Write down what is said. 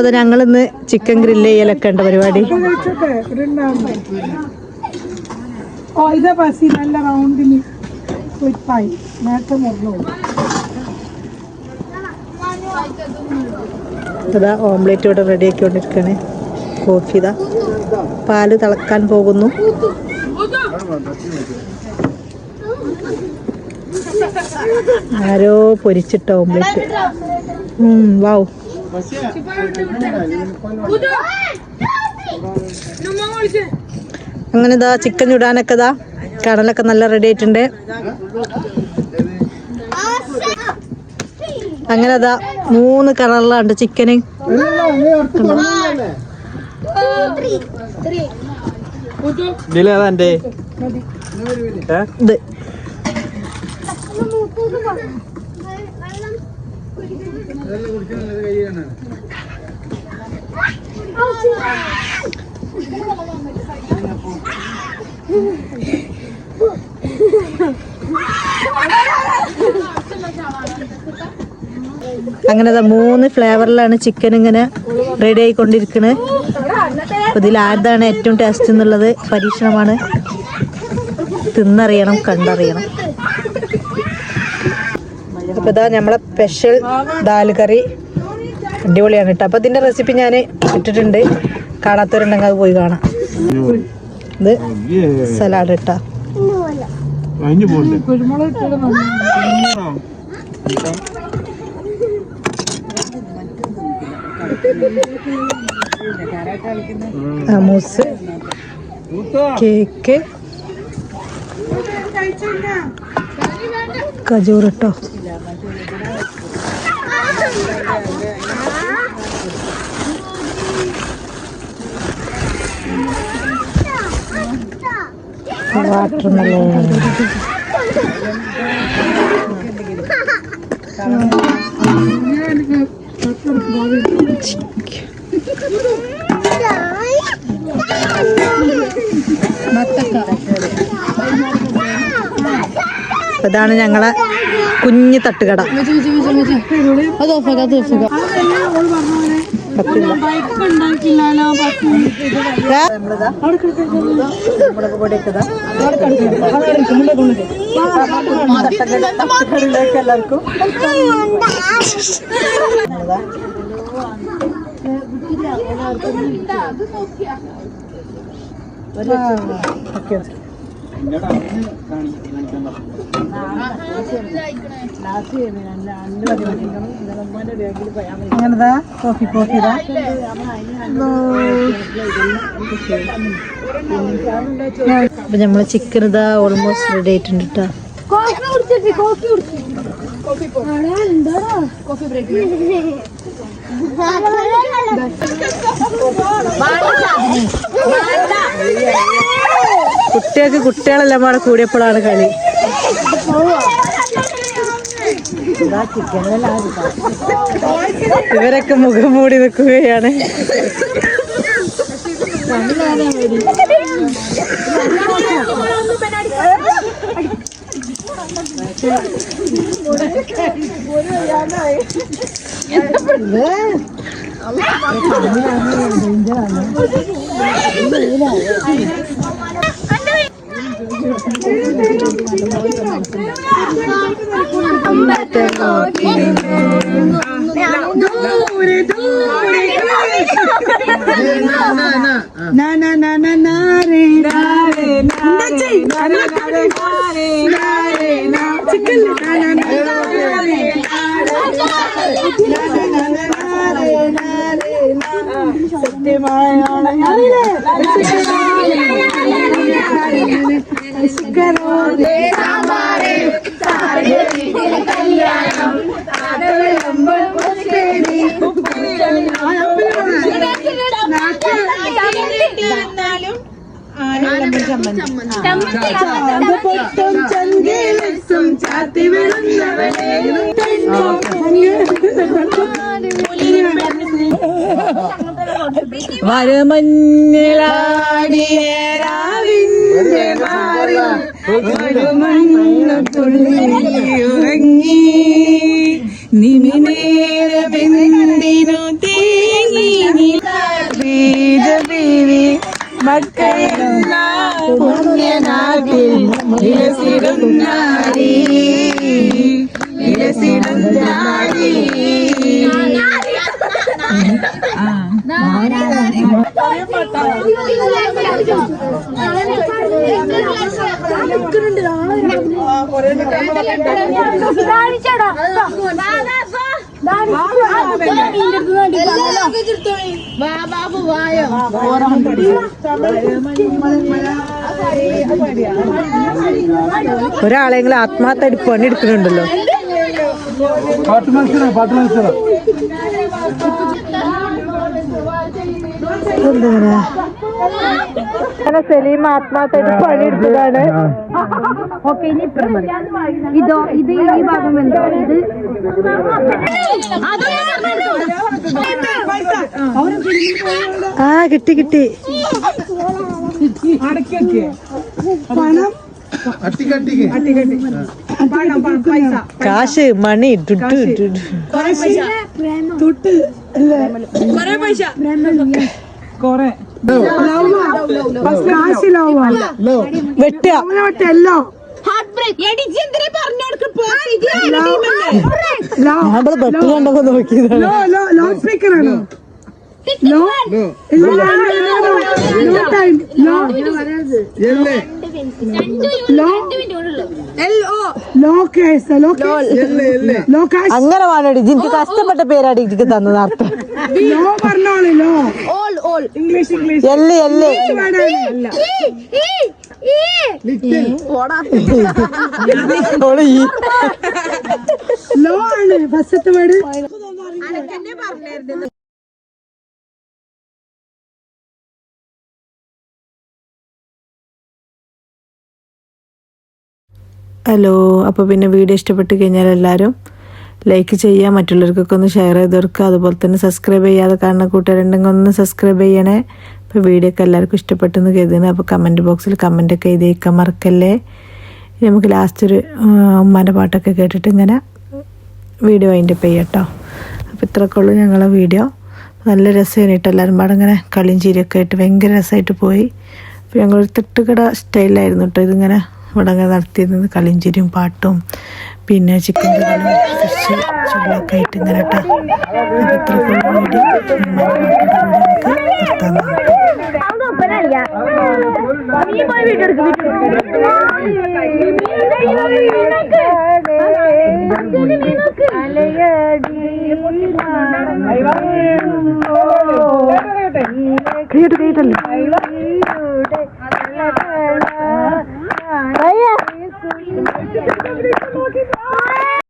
അത് ഞങ്ങളിന്ന് chicken grill ചെയ്യലൊക്കെ ഉണ്ട് പരിപാടി. ഇതാ ഓംലെറ്റ് ഇവിടെ റെഡി ആക്കിക്കൊണ്ടിരിക്കുകയാണ്. കോഫി ഇതാ പാല് തിളക്കാൻ പോകുന്നു. ആരോ പൊരിച്ചിട്ട ഓംലെറ്റ്. വാവ്. അങ്ങനെ ഇതാ ചിക്കൻ ചുടാനൊക്കെ ഇതാ കടലൊക്കെ നല്ല റെഡി ആയിട്ടുണ്ട്. അങ്ങനെ അതാ 3 കളറിലുണ്ട് ചിക്കന്. ഇത് അങ്ങനെ 3 ഫ്ലേവറിലാണ് ചിക്കൻ ഇങ്ങനെ റെഡി ആയിക്കൊണ്ടിരിക്കുന്നത്. അപ്പോൾ ഇതിൽ ആരുതാണ് ഏറ്റവും ടേസ്റ്റ് എന്നുള്ളത് പരീക്ഷണമാണ്. തിന്നറിയണം, കണ്ടറിയണം. അപ്പോൾ ഇതാ നമ്മളെ സ്പെഷ്യൽ ദാൽ കറി അടിപൊളിയാണ് കേട്ടോ. അപ്പോൾ ഇതിൻ്റെ റെസിപ്പി ഞാൻ ഇട്ടിട്ടുണ്ട്, കാണാത്തവരുണ്ടെങ്കിൽ അത് പോയി കാണാം. ഇത് സലാഡ് ഇട്ടാ മൂസ്, കേക്ക്, കജൂർ ഇട്ടോ. വാട്ടർ മെലോൺ, ഇതാണ് ഞങ്ങളെ കുഞ്ഞു തട്ടുകട. എല്ലാവർക്കും അങ്ങനെതാ കോഫി ഇതാ. അപ്പൊ നമ്മള് ചിക്കൻ ഇതാ ഓൾമോസ്റ്റ് റെഡി ആയിട്ടുണ്ട് കേട്ടോ. കുട്ടികളെല്ലാം കൂടെ കൂടിയപ്പോഴാണ് കളി. ഇവരൊക്കെ മുഖം മൂടി നിൽക്കുകയാണ്. വരമഞ്ഞിലാടിയേരാവിന്റെ മാറി ഉറങ്ങി നിമിനേര ബിന്ദിനു തേങ്ങി ഒരാളെങ്കിലും ആത്മാർത്ഥമായിട്ട് പണിയെടുക്കുന്നുണ്ടല്ലോ. സലീം ആത്മാർത്ഥമായിട്ട് പണിയെടുത്തതാണ്. ഇതോ ഇത് ഈ ഭാഗം എന്തോ ഇത് കിട്ടി കിട്ടി. കാശ് മണി വെട്ടുക. നമ്മള് ബെറ്റ് കണ്ടപ്പോ നോക്കിയതാണ്. അങ്ങനെ വേണോടി എനിക്ക് കഷ്ടപ്പെട്ട പേരാടി എനിക്ക് തന്നത് അർത്ഥം. എല്ല് എല്ല് ലോ ആണ് ഫസ്റ്റത്തെ വേർഡ്. ഹലോ, അപ്പോൾ പിന്നെ വീഡിയോ ഇഷ്ടപ്പെട്ട് കഴിഞ്ഞാൽ എല്ലാവരും ലൈക്ക് ചെയ്യുക, മറ്റുള്ളവർക്കൊക്കെ ഒന്ന് ഷെയർ ചെയ്ത് കൊടുക്കുക. അതുപോലെ തന്നെ സബ്സ്ക്രൈബ് ചെയ്യാതെ കാണുന്ന കൂട്ടുകാരുണ്ടെങ്കിൽ ഒന്ന് സബ്സ്ക്രൈബ് ചെയ്യണേ. അപ്പോൾ വീഡിയോ ഒക്കെ എല്ലാവർക്കും ഇഷ്ടപ്പെട്ടെന്ന് കരുതുന്നത്. അപ്പോൾ കമൻറ്റ് ബോക്സിൽ കമൻറ്റൊക്കെ എഴുതിയേക്കാൻ മറക്കല്ലേ. നമുക്ക് ലാസ്റ്റ് ഒരു ഉമ്മാൻ്റെ പാട്ടൊക്കെ കേട്ടിട്ട് ഇങ്ങനെ വീഡിയോ വൈൻഡപ്പ് ചെയ്യാം കേട്ടോ. അപ്പോൾ ഇത്രയൊക്കെ ഉള്ളൂ ഞങ്ങളെ വീഡിയോ. നല്ല രസമായിട്ട് എല്ലാവരും പാടെ ഇങ്ങനെ കളിയും ചിരിയൊക്കെ ആയിട്ട് ഭയങ്കര രസമായിട്ട് പോയി. അപ്പോൾ ഞങ്ങളൊരു തട്ടുകട സ്റ്റൈലായിരുന്നു കേട്ടോ ഇതിങ്ങനെ ഇവിടെ അങ്ങനെ നടത്തിയിരുന്നത്. കളിയും ചിരിയും പാട്ടും പിന്നെ ചിക്കൻ കറിയും ഫിഷ് ചൂടൊക്കെ ആയിട്ട് ഇങ്ങനെ കേട്ടോ. അപ്പോൾ ഇത്രയൊക്കെ വീഡിയോ നമുക്ക് നിർത്താൻ നോക്കാം. കേട്ടല്ലേ